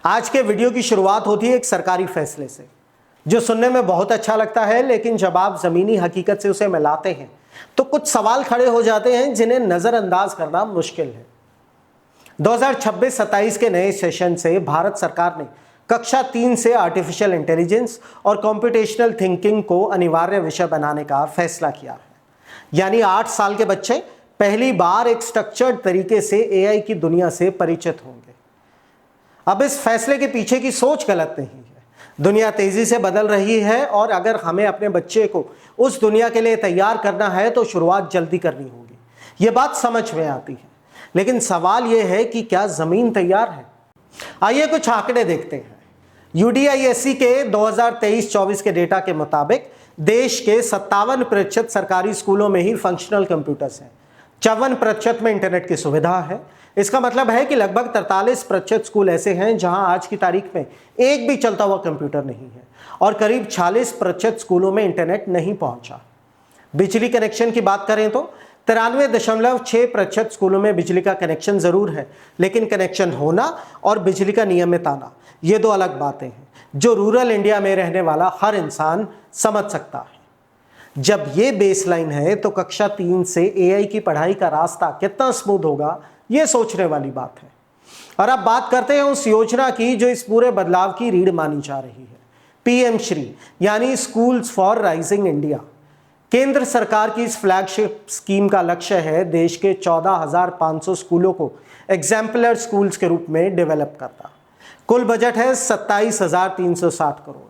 आज के वीडियो की शुरुआत होती है एक सरकारी फैसले से, जो सुनने में बहुत अच्छा लगता है, लेकिन जब आप ज़मीनी हकीकत से उसे मिलाते हैं तो कुछ सवाल खड़े हो जाते हैं जिन्हें नज़रअंदाज करना मुश्किल है। 2026-27 के नए सेशन से भारत सरकार ने कक्षा 3 से आर्टिफिशियल इंटेलिजेंस और कंप्यूटेशनल थिंकिंग को अनिवार्य विषय बनाने का फैसला किया है। यानी 8 साल के बच्चे पहली बार एक स्ट्रक्चर्ड तरीके से एआई की दुनिया से परिचित होंगे। अब इस फैसले के पीछे की सोच गलत नहीं है। दुनिया तेजी से बदल रही है और अगर हमें अपने बच्चे को उस दुनिया के लिए तैयार करना है तो शुरुआत जल्दी करनी होगी। ये बात समझ में आती है, लेकिन सवाल यह है कि क्या जमीन तैयार है? आइए कुछ आंकड़े देखते हैं। UDISC के 2023-24 के डेटा के मुताबिक देश के 57% सरकारी स्कूलों में ही फंक्शनल कंप्यूटर्स हैं। 54% में इंटरनेट की सुविधा है। इसका मतलब है कि लगभग 43% स्कूल ऐसे हैं जहां आज की तारीख में एक भी चलता हुआ कंप्यूटर नहीं है और करीब 46% स्कूलों में इंटरनेट नहीं पहुंचा। बिजली कनेक्शन की बात करें तो 93.6% स्कूलों में बिजली का कनेक्शन जरूर है, लेकिन कनेक्शन होना और बिजली का नियमित आना ये दो अलग बातें हैं जो रूरल इंडिया में रहने वाला हर इंसान समझ सकता है। जब ये बेसलाइन है तो कक्षा 3 से एआई की पढ़ाई का रास्ता कितना स्मूथ होगा, ये सोचने वाली बात है। और अब बात करते हैं उस योजना की जो इस पूरे बदलाव की रीढ़ मानी जा रही है, PM श्री यानी स्कूल्स फॉर राइजिंग इंडिया। केंद्र सरकार की इस फ्लैगशिप स्कीम का लक्ष्य है देश के 14,500 स्कूलों को एग्जाम्पलर स्कूल्स के रूप में डेवलप करना। कुल बजट है 27,360 करोड़।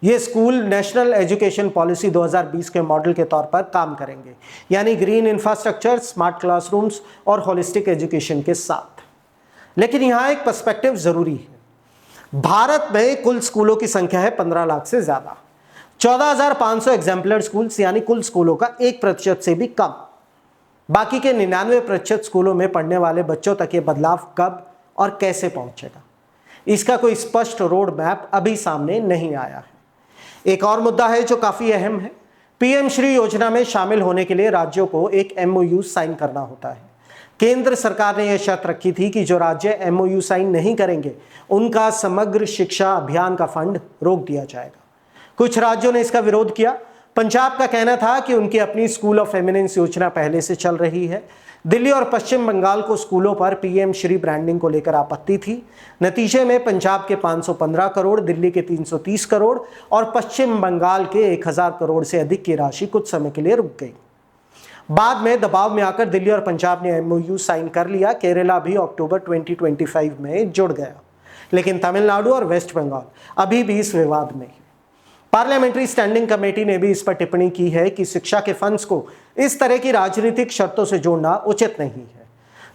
ये स्कूल नेशनल एजुकेशन पॉलिसी 2020 के मॉडल के तौर पर काम करेंगे, यानी ग्रीन इंफ्रास्ट्रक्चर, स्मार्ट क्लासरूम्स और होलिस्टिक एजुकेशन के साथ। लेकिन यहाँ एक पर्सपेक्टिव जरूरी है। भारत में कुल स्कूलों की संख्या है 15 लाख से ज्यादा। 14,500 एग्जाम्पलर स्कूल्स यानी कुल स्कूलों का 1% से भी कम। बाकी के 99% स्कूलों में पढ़ने वाले बच्चों तक ये बदलाव कब और कैसे पहुंचेगा, इसका कोई स्पष्ट रोड मैप अभी सामने नहीं आया है। एक और मुद्दा है जो काफी अहम है। PM श्री योजना में शामिल होने के लिए राज्यों को एक MOU साइन करना होता है। केंद्र सरकार ने यह शर्त रखी थी कि जो राज्य MOU साइन नहीं करेंगे उनका समग्र शिक्षा अभियान का फंड रोक दिया जाएगा। कुछ राज्यों ने इसका विरोध किया। पंजाब का कहना था कि उनकी अपनी स्कूल ऑफ एमिनेंस योजना पहले से चल रही है। दिल्ली और पश्चिम बंगाल को स्कूलों पर PM श्री ब्रांडिंग को लेकर आपत्ति थी। नतीजे में पंजाब के 515 करोड़, दिल्ली के 330 करोड़ और पश्चिम बंगाल के 1000 करोड़ से अधिक की राशि कुछ समय के लिए रुक गई। बाद में दबाव में आकर दिल्ली और पंजाब ने MOU साइन कर लिया। केरला भी अक्टूबर 2025 में जुड़ गया, लेकिन तमिलनाडु और वेस्ट बंगाल अभी भी इस विवाद में है। पार्लियामेंट्री स्टैंडिंग कमेटी ने भी इस पर टिप्पणी की है कि शिक्षा के फंड्स को इस तरह की राजनीतिक शर्तों से जोड़ना उचित नहीं है।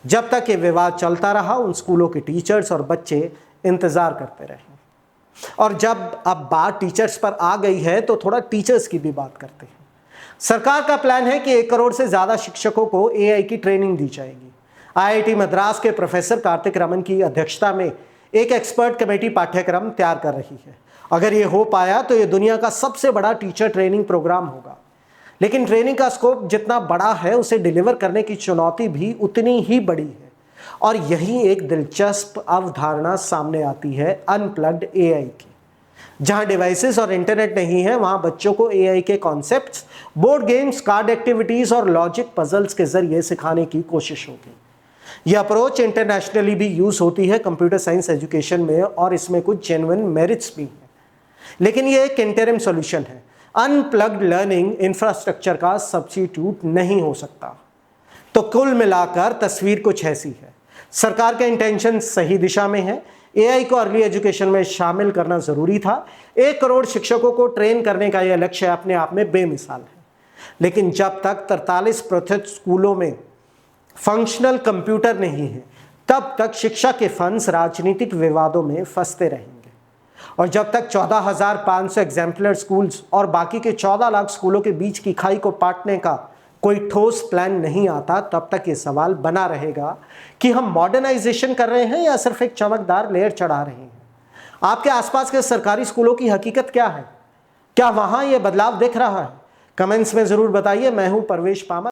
जब तक ये विवाद चलता रहा उन स्कूलों के टीचर्स और बच्चे इंतजार करते रहे। और जब अब बात टीचर्स पर आ गई है तो थोड़ा टीचर्स की भी बात करते हैं। सरकार का प्लान है कि 1 करोड़ से ज्यादा शिक्षकों को AI की ट्रेनिंग दी जाएगी। IIT मद्रास के प्रोफेसर कार्तिक रमन की अध्यक्षता में एक एक्सपर्ट कमेटी पाठ्यक्रम तैयार कर रही है। अगर ये हो पाया तो ये दुनिया का सबसे बड़ा टीचर ट्रेनिंग प्रोग्राम होगा। लेकिन ट्रेनिंग का स्कोप जितना बड़ा है उसे डिलीवर करने की चुनौती भी उतनी ही बड़ी है। और यही एक दिलचस्प अवधारणा सामने आती है अनप्लग्ड AI की। जहां डिवाइसेस और इंटरनेट नहीं है वहां बच्चों को AI के concepts, board games, card activities और लॉजिक पजल्स के जरिए सिखाने की कोशिश होगी। यह अप्रोच इंटरनेशनली भी यूज होती है कंप्यूटर साइंस एजुकेशन में और इसमें कुछ जेन्युइन मेरिट्स भी हैं। लेकिन यह एक इंटरिम सॉल्यूशन है। अनप्लग्ड लर्निंग इंफ्रास्ट्रक्चर का सब्स्टिट्यूट नहीं हो सकता। तो कुल मिलाकर तस्वीर कुछ ऐसी है। सरकार का इंटेंशन सही दिशा में है। AI को अर्ली एजुकेशन में शामिल करना जरूरी था। 1 करोड़ शिक्षकों को ट्रेन करने का यह लक्ष्य अपने आप में बेमिसाल है। लेकिन जब तक 43% स्कूलों में फंक्शनल कंप्यूटर नहीं है तब तक शिक्षा के फंड्स राजनीतिक विवादों में फंसते रहेंगे। और जब तक 14,500 एग्जाम्पलर स्कूल्स और बाकी के 14 लाख स्कूलों के बीच की खाई को पाटने का कोई ठोस प्लान नहीं आता तब तक ये सवाल बना रहेगा कि हम मॉडर्नाइजेशन कर रहे हैं या सिर्फ एक चमकदार लेयर चढ़ा रहे हैं। आपके आसपास के सरकारी स्कूलों की हकीकत क्या है? क्या वहां ये बदलाव दिख रहा है? कमेंट्स में जरूर बताइए। मैं हूं परवेश पामर।